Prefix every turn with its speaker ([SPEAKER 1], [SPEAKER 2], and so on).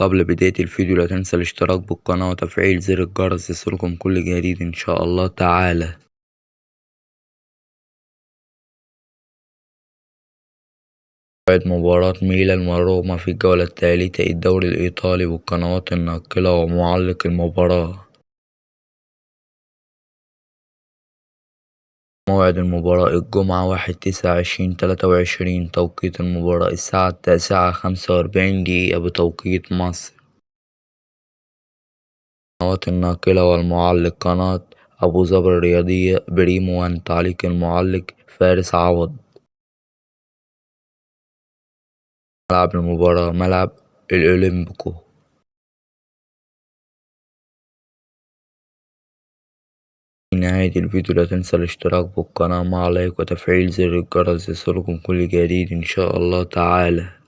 [SPEAKER 1] قبل بداية الفيديو لا تنسى الاشتراك بالقناة وتفعيل زر الجرس يصلكم كل جديد إن شاء الله تعالى. موعد مباراة ميلان وروما في الجولة الثالثة الدوري الإيطالي والقنوات الناقلة ومعلق المباراة. موعد المباراة الجمعة 1/9/2023 توقيت المباراة الساعة 9:45 بتوقيت مصر. القنوات الناقلة والمعلق قناة أبو ظبي الرياضية بريمو وان. تعليق المعلق فارس عوض. ملعب المباراة ملعب الأولمبيكو. في نهاية الفيديو لا تنسى الاشتراك بالقناة مع لايك وتفعيل زر الجرس يصلكم كل جديد إن شاء الله تعالى.